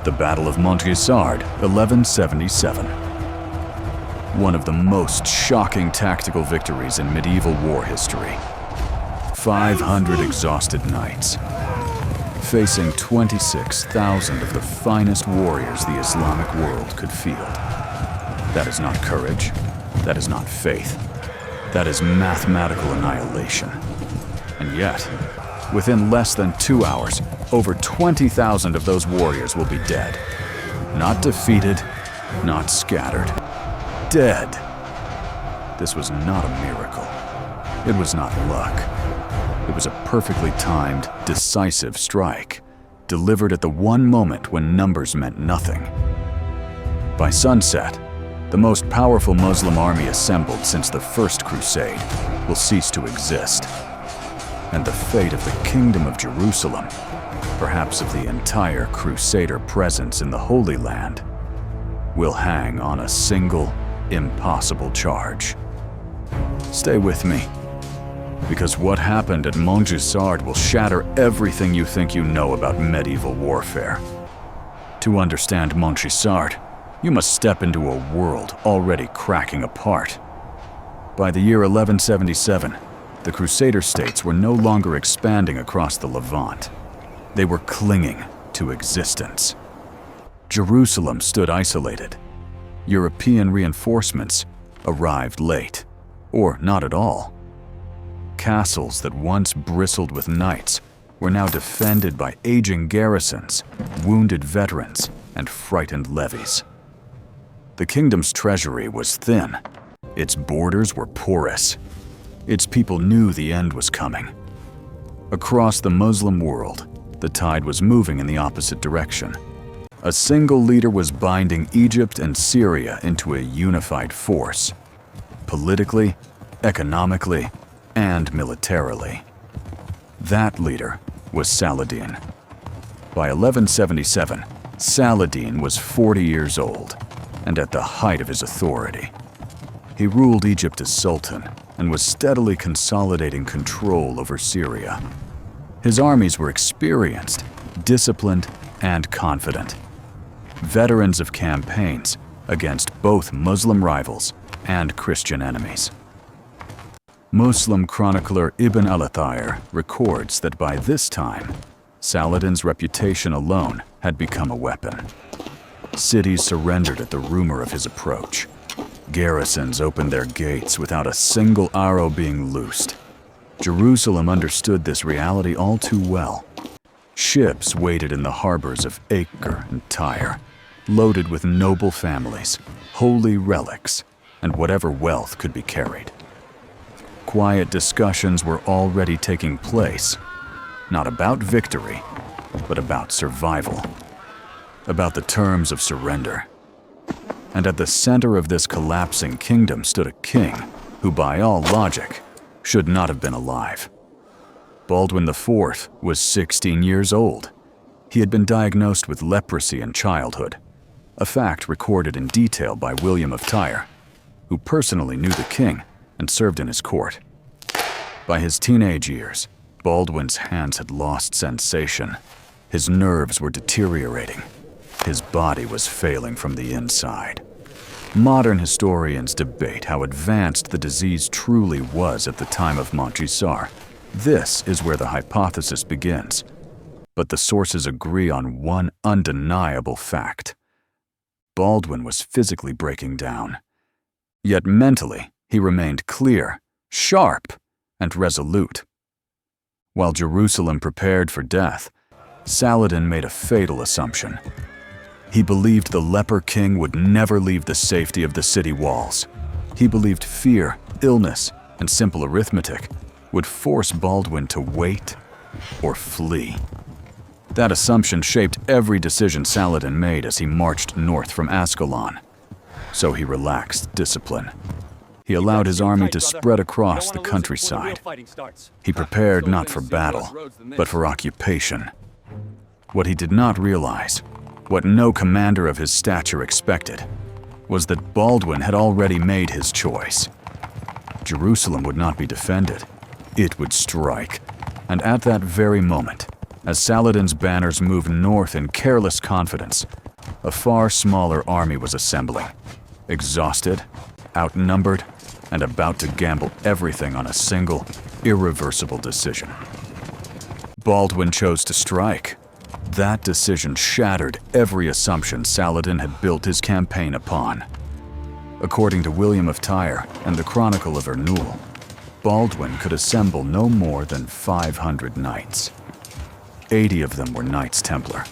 the Battle of Montgisard, 1177. One of the most shocking tactical victories in medieval war history. 500 exhausted knights, facing 26,000 of the finest warriors the Islamic world could field. That is not courage, that is not faith, that is mathematical annihilation. And yet, within less than 2 hours, over 20,000 of those warriors will be dead. Not defeated, not scattered. Dead. This was not a miracle. It was not luck. It was a perfectly timed, decisive strike, delivered at the one moment when numbers meant nothing. By sunset, the most powerful Muslim army assembled since the First Crusade will cease to exist. And the fate of the Kingdom of Jerusalem, perhaps of the entire Crusader presence in the Holy Land, will hang on a single, impossible charge. Stay with me, because what happened at Montgisard will shatter everything you think you know about medieval warfare. To understand Montgisard, you must step into a world already cracking apart. By the year 1177, the Crusader states were no longer expanding across the Levant. They were clinging to existence. Jerusalem stood isolated. European reinforcements arrived late, or not at all. Castles that once bristled with knights were now defended by aging garrisons, wounded veterans, and frightened levies. The kingdom's treasury was thin. Its borders were porous. Its people knew the end was coming. Across the Muslim world, the tide was moving in the opposite direction. A single leader was binding Egypt and Syria into a unified force, politically, economically, and militarily. That leader was Saladin. By 1177, Saladin was 40 years old and at the height of his authority. He ruled Egypt as Sultan and was steadily consolidating control over Syria. His armies were experienced, disciplined, and confident. Veterans of campaigns against both Muslim rivals and Christian enemies. Muslim chronicler Ibn al-Athir records that by this time, Saladin's reputation alone had become a weapon. Cities surrendered at the rumor of his approach. Garrisons opened their gates without a single arrow being loosed. Jerusalem understood this reality all too well. Ships waited in the harbors of Acre and Tyre, loaded with noble families, holy relics, and whatever wealth could be carried. Quiet discussions were already taking place, not about victory, but about survival, about the terms of surrender. And at the center of this collapsing kingdom stood a king who, by all logic, should not have been alive. Baldwin IV was 16 years old. He had been diagnosed with leprosy in childhood, a fact recorded in detail by William of Tyre, who personally knew the king and served in his court. By his teenage years, Baldwin's hands had lost sensation. His nerves were deteriorating. His body was failing from the inside. Modern historians debate how advanced the disease truly was at the time of Montgisard. This is where the hypothesis begins. But the sources agree on one undeniable fact. Baldwin was physically breaking down. Yet mentally, he remained clear, sharp, and resolute. While Jerusalem prepared for death, Saladin made a fatal assumption. He believed the leper king would never leave the safety of the city walls. He believed fear, illness, and simple arithmetic would force Baldwin to wait or flee. That assumption shaped every decision Saladin made as he marched north from Ascalon. So he relaxed discipline. He allowed his army to spread across the countryside. He prepared not for battle, but for occupation. What he did not realize, what no commander of his stature expected, was that Baldwin had already made his choice. Jerusalem would not be defended. It would strike. And at that very moment, As Saladin's banners moved north in careless confidence, a far smaller army was assembling, exhausted, outnumbered, and about to gamble everything on a single, irreversible decision. Baldwin chose to strike. That decision shattered every assumption Saladin had built his campaign upon. According to William of Tyre and the Chronicle of Ernul, Baldwin could assemble no more than 500 knights. 80 of them were Knights Templar,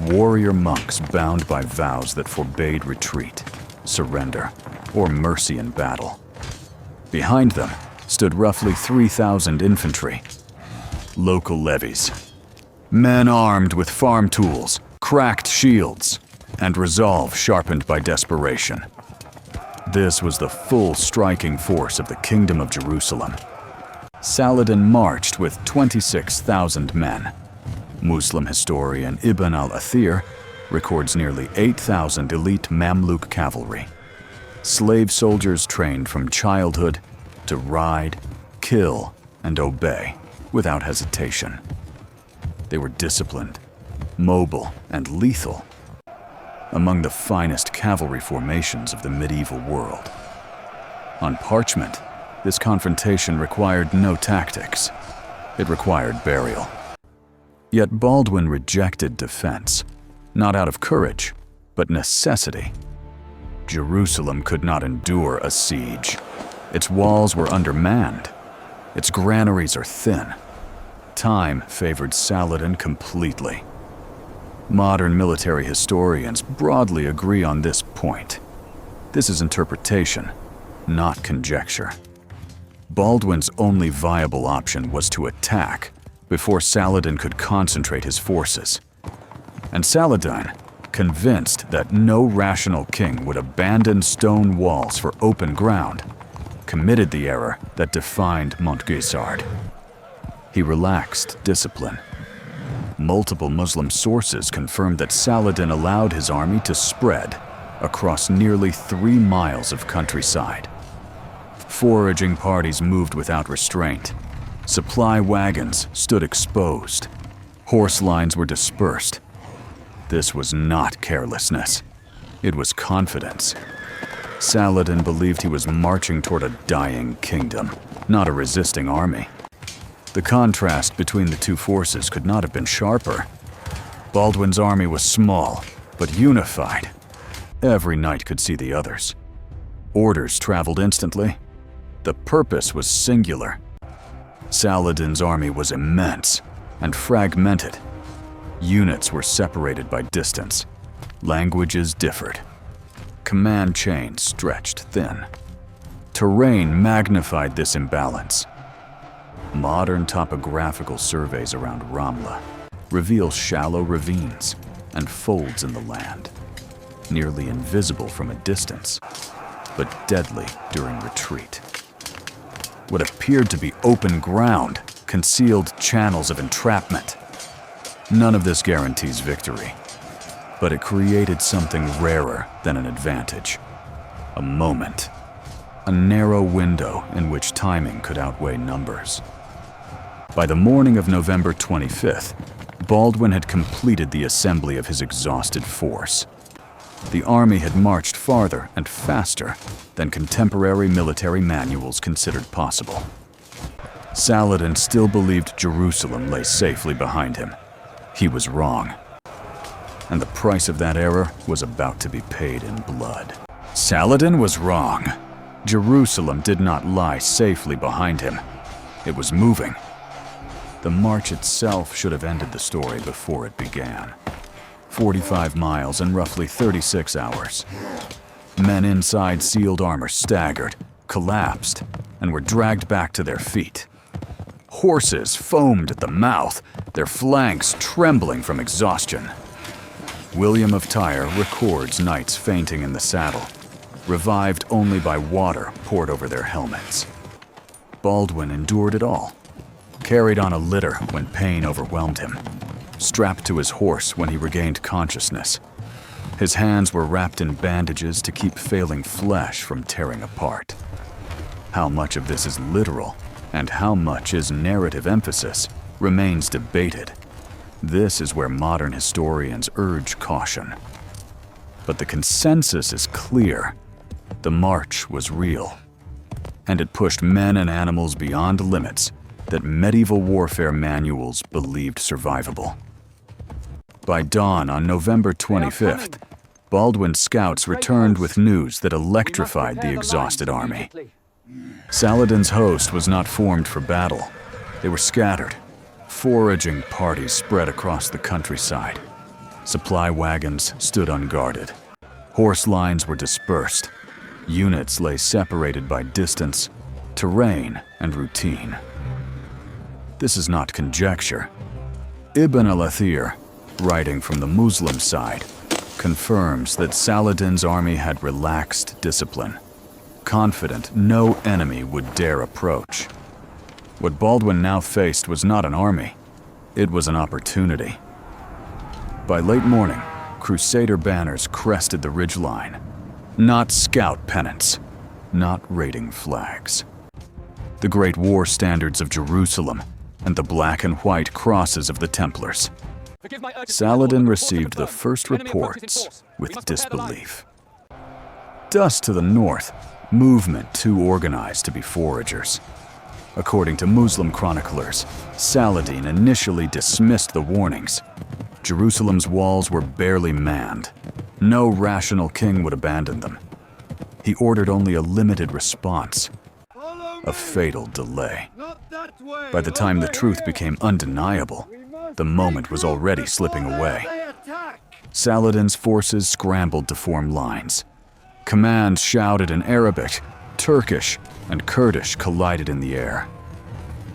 warrior monks bound by vows that forbade retreat, surrender, or mercy in battle. Behind them stood roughly 3,000 infantry, local levies, men armed with farm tools, cracked shields, and resolve sharpened by desperation. This was the full striking force of the Kingdom of Jerusalem. Saladin marched with 26,000 men. Muslim historian Ibn al-Athir records nearly 8,000 elite Mamluk cavalry. Slave soldiers trained from childhood to ride, kill, and obey without hesitation. They were disciplined, mobile, and lethal, among the finest cavalry formations of the medieval world. On parchment, this confrontation required no tactics. It required burial. Yet Baldwin rejected defense, not out of courage, but necessity. Jerusalem could not endure a siege. Its walls were undermanned. Its granaries are thin. Time favored Saladin completely. Modern military historians broadly agree on this point. This is interpretation, not conjecture. Baldwin's only viable option was to attack before Saladin could concentrate his forces. And Saladin, convinced that no rational king would abandon stone walls for open ground, committed the error that defined Montgisard. He relaxed discipline. Multiple Muslim sources confirmed that Saladin allowed his army to spread across nearly 3 miles of countryside. Foraging parties moved without restraint. Supply wagons stood exposed. Horse lines were dispersed. This was not carelessness. It was confidence. Saladin believed he was marching toward a dying kingdom, not a resisting army. The contrast between the two forces could not have been sharper. Baldwin's army was small, but unified. Every knight could see the others. Orders traveled instantly. The purpose was singular. Saladin's army was immense and fragmented. Units were separated by distance. Languages differed. Command chains stretched thin. Terrain magnified this imbalance. Modern topographical surveys around Ramla reveal shallow ravines and folds in the land, nearly invisible from a distance, but deadly during retreat. What appeared to be open ground concealed channels of entrapment. None of this guarantees victory, but it created something rarer than an advantage. A moment. A narrow window in which timing could outweigh numbers. By the morning of November 25th, Baldwin had completed the assembly of his exhausted force. The army had marched farther and faster than contemporary military manuals considered possible. Saladin still believed Jerusalem lay safely behind him. He was wrong. And the price of that error was about to be paid in blood. Saladin was wrong. Jerusalem did not lie safely behind him. It was moving. The march itself should have ended the story before it began. 45 miles in roughly 36 hours. Men inside sealed armor staggered, collapsed, and were dragged back to their feet. Horses foamed at the mouth, their flanks trembling from exhaustion. William of Tyre records knights fainting in the saddle, revived only by water poured over their helmets. Baldwin endured it all, carried on a litter when pain overwhelmed him, strapped to his horse when he regained consciousness. His hands were wrapped in bandages to keep failing flesh from tearing apart. How much of this is literal and how much is narrative emphasis remains debated. This is where modern historians urge caution. But the consensus is clear. The march was real, and it pushed men and animals beyond limits that medieval warfare manuals believed survivable. By dawn on November 25th, Baldwin's scouts returned with news that electrified the exhausted army. Saladin's host was not formed for battle. They were scattered. Foraging parties spread across the countryside. Supply wagons stood unguarded. Horse lines were dispersed. Units lay separated by distance, terrain, and routine. This is not conjecture. Ibn al-Athir, writing from the Muslim side, confirms that Saladin's army had relaxed discipline, confident no enemy would dare approach. What Baldwin now faced was not an army, it was an opportunity. By late morning, Crusader banners crested the ridgeline, not scout pennants, not raiding flags. The great war standards of Jerusalem and the black and white crosses of the Templars. Saladin received the first reports with disbelief. Dust to the north, movement too organized to be foragers. According to Muslim chroniclers, Saladin initially dismissed the warnings. Jerusalem's walls were barely manned. No rational king would abandon them. He ordered only a limited response, a fatal delay. By the time the truth became undeniable, the moment was already slipping away. Saladin's forces scrambled to form lines. Commands shouted in Arabic, Turkish, and Kurdish collided in the air.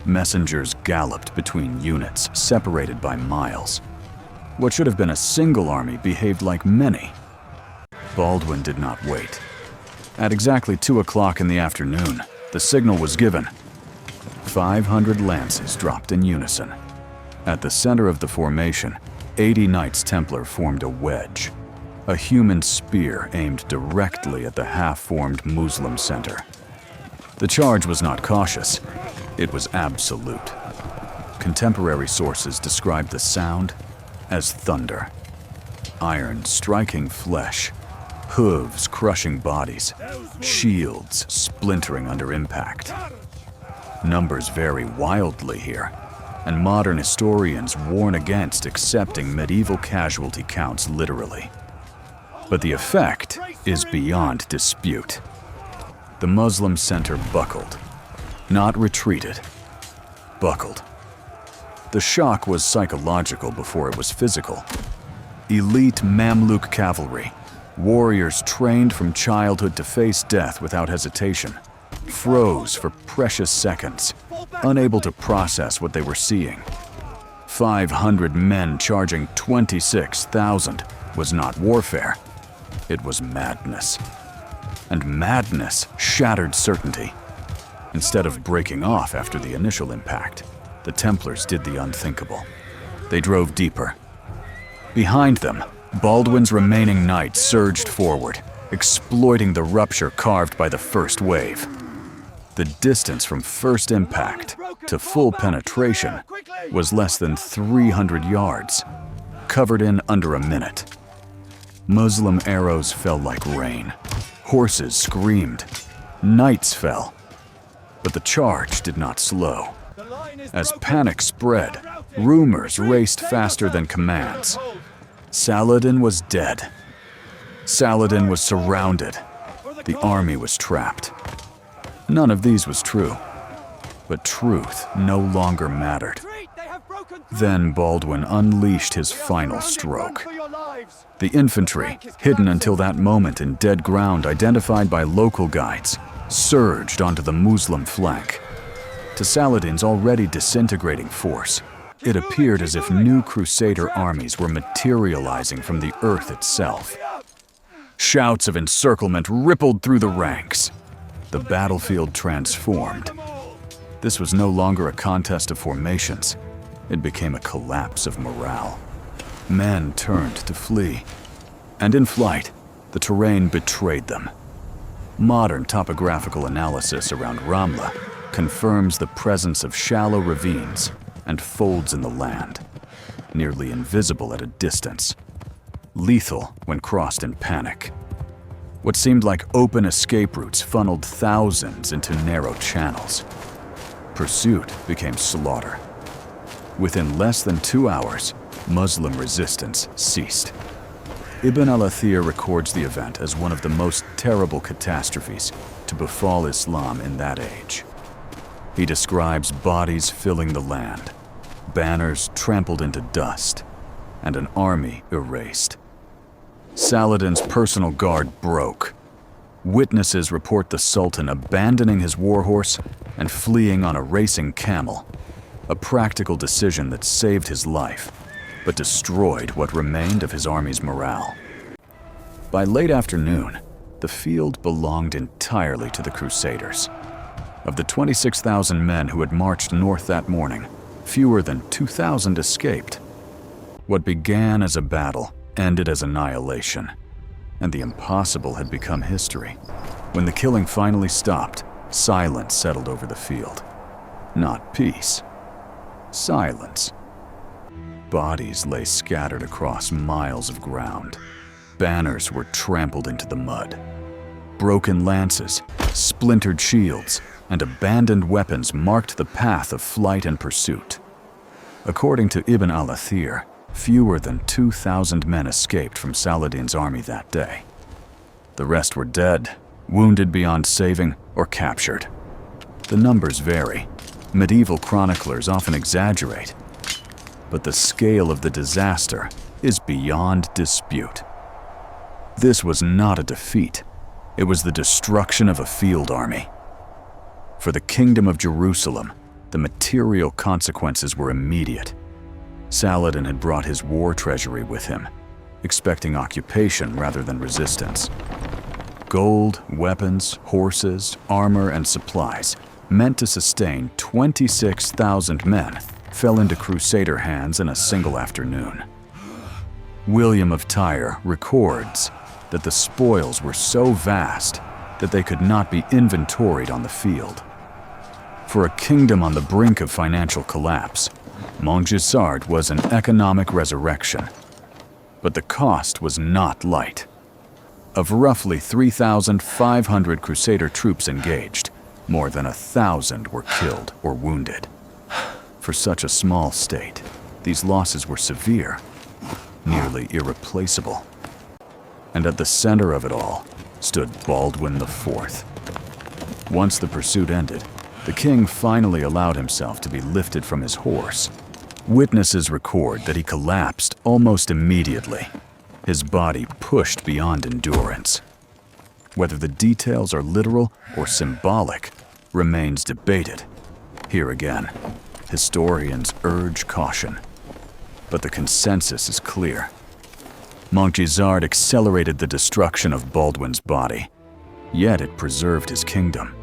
Messengers galloped between units, separated by miles. What should have been a single army behaved like many. Baldwin did not wait. At exactly 2 o'clock in the afternoon, the signal was given. 500 lances dropped in unison. At the center of the formation, 80 Knights Templar formed a wedge, a human spear aimed directly at the half-formed Muslim center. The charge was not cautious, it was absolute. Contemporary sources described the sound as thunder. Iron striking flesh, hooves crushing bodies, shields splintering under impact. Numbers vary wildly here, and modern historians warn against accepting medieval casualty counts literally. But the effect is beyond dispute. The Muslim center buckled, not retreated, buckled. The shock was psychological before it was physical. Elite Mamluk cavalry, warriors trained from childhood to face death without hesitation, froze for precious seconds, unable to process what they were seeing. 500 men charging 26,000 was not warfare, it was madness. And madness shattered certainty. Instead of breaking off after the initial impact, the Templars did the unthinkable. They drove deeper. Behind them, Baldwin's remaining knights surged forward, exploiting the rupture carved by the first wave. The distance from first impact to full penetration was less than 300 yards, covered in under a minute. Muslim arrows fell like rain. Horses screamed. Knights fell. But the charge did not slow. As panic spread, rumors raced faster than commands. Saladin was dead. Saladin was surrounded. The army was trapped. None of these was true, but truth no longer mattered. Then Baldwin unleashed his final stroke. The infantry, hidden until that moment in dead ground identified by local guides, surged onto the Muslim flank. To Saladin's already disintegrating force, it appeared as if new Crusader armies were materializing from the earth itself. Shouts of encirclement rippled through the ranks. The battlefield transformed. This was no longer a contest of formations. It became a collapse of morale. Men turned to flee. And in flight, the terrain betrayed them. Modern topographical analysis around Ramla confirms the presence of shallow ravines and folds in the land. nearly invisible at a distance, lethal when crossed in panic. What seemed like open escape routes funneled thousands into narrow channels. Pursuit became slaughter. Within less than 2 hours, Muslim resistance ceased. Ibn al-Athir records the event as one of the most terrible catastrophes to befall Islam in that age. He describes bodies filling the land, banners trampled into dust, and an army erased. Saladin's personal guard broke. Witnesses report the Sultan abandoning his warhorse and fleeing on a racing camel, a practical decision that saved his life, but destroyed what remained of his army's morale. By late afternoon, the field belonged entirely to the Crusaders. Of the 26,000 men who had marched north that morning, fewer than 2,000 escaped. What began as a battle ended as annihilation, and the impossible had become history. When the killing finally stopped, silence settled over the field. Not peace. Silence. Bodies lay scattered across miles of ground. Banners were trampled into the mud. Broken lances, splintered shields, and abandoned weapons marked the path of flight and pursuit. According to Ibn al-Athir, fewer than 2,000 men escaped from Saladin's army that day. The rest were dead, wounded beyond saving, or captured. The numbers vary. Medieval chroniclers often exaggerate, but the scale of the disaster is beyond dispute. This was not a defeat. It was the destruction of a field army. For the Kingdom of Jerusalem, the material consequences were immediate. Saladin had brought his war treasury with him, expecting occupation rather than resistance. Gold, weapons, horses, armor, and supplies meant to sustain 26,000 men fell into Crusader hands in a single afternoon. William of Tyre records that the spoils were so vast that they could not be inventoried on the field. For a kingdom on the brink of financial collapse, Montgisard was an economic resurrection. But the cost was not light. Of roughly 3,500 Crusader troops engaged, more than 1,000 were killed or wounded. For such a small state, these losses were severe, nearly irreplaceable. And at the center of it all stood Baldwin IV. Once the pursuit ended, the king finally allowed himself to be lifted from his horse. Witnesses record that he collapsed almost immediately, his body pushed beyond endurance. Whether the details are literal or symbolic remains debated. Here again, historians urge caution, but the consensus is clear. Montgisard accelerated the destruction of Baldwin's body, yet it preserved his kingdom.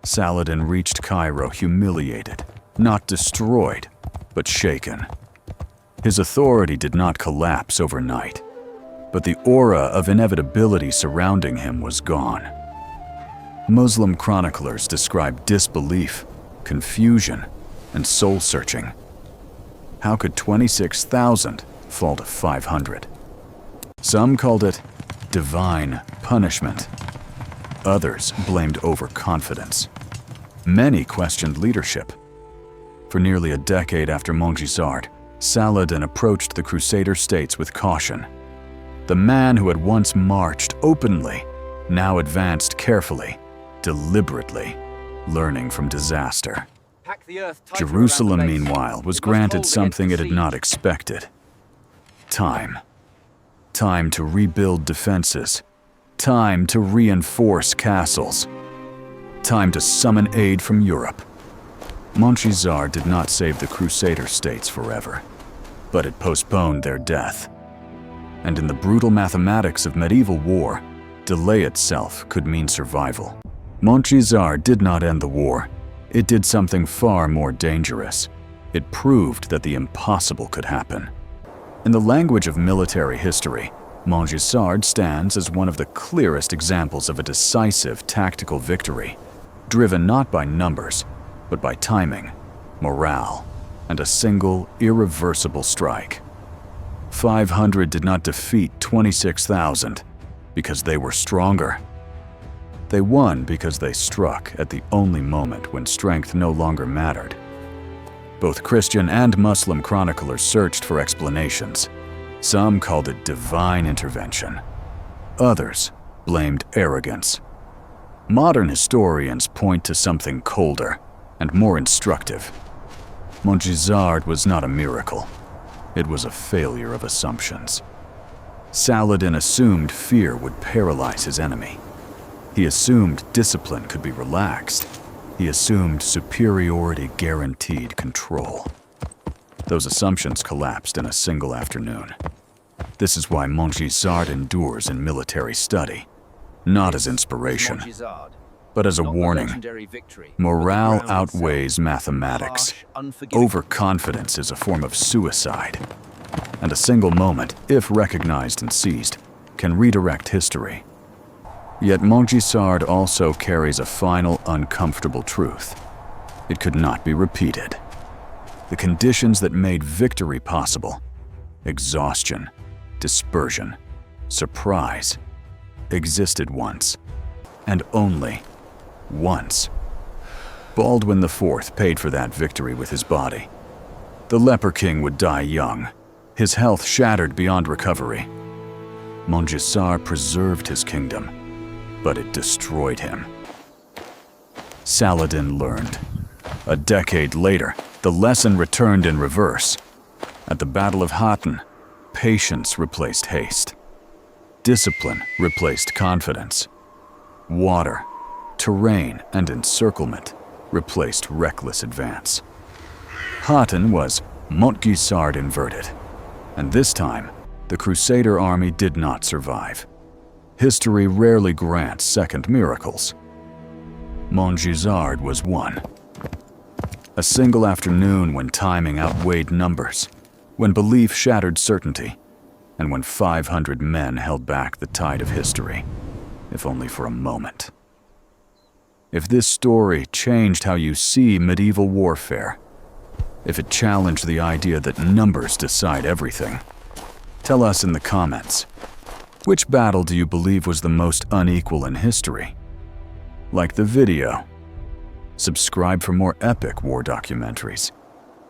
Saladin reached Cairo humiliated, not destroyed, but shaken. His authority did not collapse overnight, but the aura of inevitability surrounding him was gone. Muslim chroniclers describe disbelief, confusion, and soul-searching. How could 26,000 fall to 500? Some called it divine punishment. Others blamed overconfidence. Many questioned leadership. For nearly a decade after Montgisard, Saladin approached the Crusader states with caution. The man who had once marched openly now advanced carefully, deliberately, learning from disaster. Jerusalem, meanwhile, was granted something it had not expected. Time. Time to rebuild defenses. Time to reinforce castles. Time to summon aid from Europe. Montgisard did not save the Crusader states forever, but it postponed their death. And in the brutal mathematics of medieval war, delay itself could mean survival. Montgisard did not end the war. It did something far more dangerous. It proved that the impossible could happen. In the language of military history, Montgisard stands as one of the clearest examples of a decisive tactical victory, driven not by numbers, but by timing, morale, and a single, irreversible strike. 500 did not defeat 26,000 because they were stronger. They won because they struck at the only moment when strength no longer mattered. Both Christian and Muslim chroniclers searched for explanations. Some called it divine intervention. Others blamed arrogance. Modern historians point to something colder and more instructive. Montgisard was not a miracle. It was a failure of assumptions. Saladin assumed fear would paralyze his enemy. He assumed discipline could be relaxed. He assumed superiority guaranteed control. Those assumptions collapsed in a single afternoon. This is why Montgisard endures in military study, not as inspiration, but as a warning. Morale outweighs mathematics. Overconfidence is a form of suicide. And a single moment, if recognized and seized, can redirect history. Yet Montgisard also carries a final uncomfortable truth. It could not be repeated. The conditions that made victory possible, exhaustion, dispersion, surprise, existed once, and only once. Baldwin IV paid for that victory with his body. The leper king would die young, his health shattered beyond recovery. Montgisard preserved his kingdom, but it destroyed him. Saladin learned. A decade later, the lesson returned in reverse. At the Battle of Hattin, patience replaced haste. Discipline replaced confidence. Water, terrain, and encirclement replaced reckless advance. Hattin was Montgisard inverted, and this time, the Crusader army did not survive. History rarely grants second miracles. Montgisard was one. A single afternoon when timing outweighed numbers, when belief shattered certainty, and when 500 men held back the tide of history, if only for a moment. If this story changed how you see medieval warfare, if it challenged the idea that numbers decide everything, tell us in the comments. Which battle do you believe was the most unequal in history? Like the video. Subscribe for more epic war documentaries.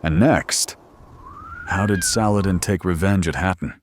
And next, how did Saladin take revenge at Hattin?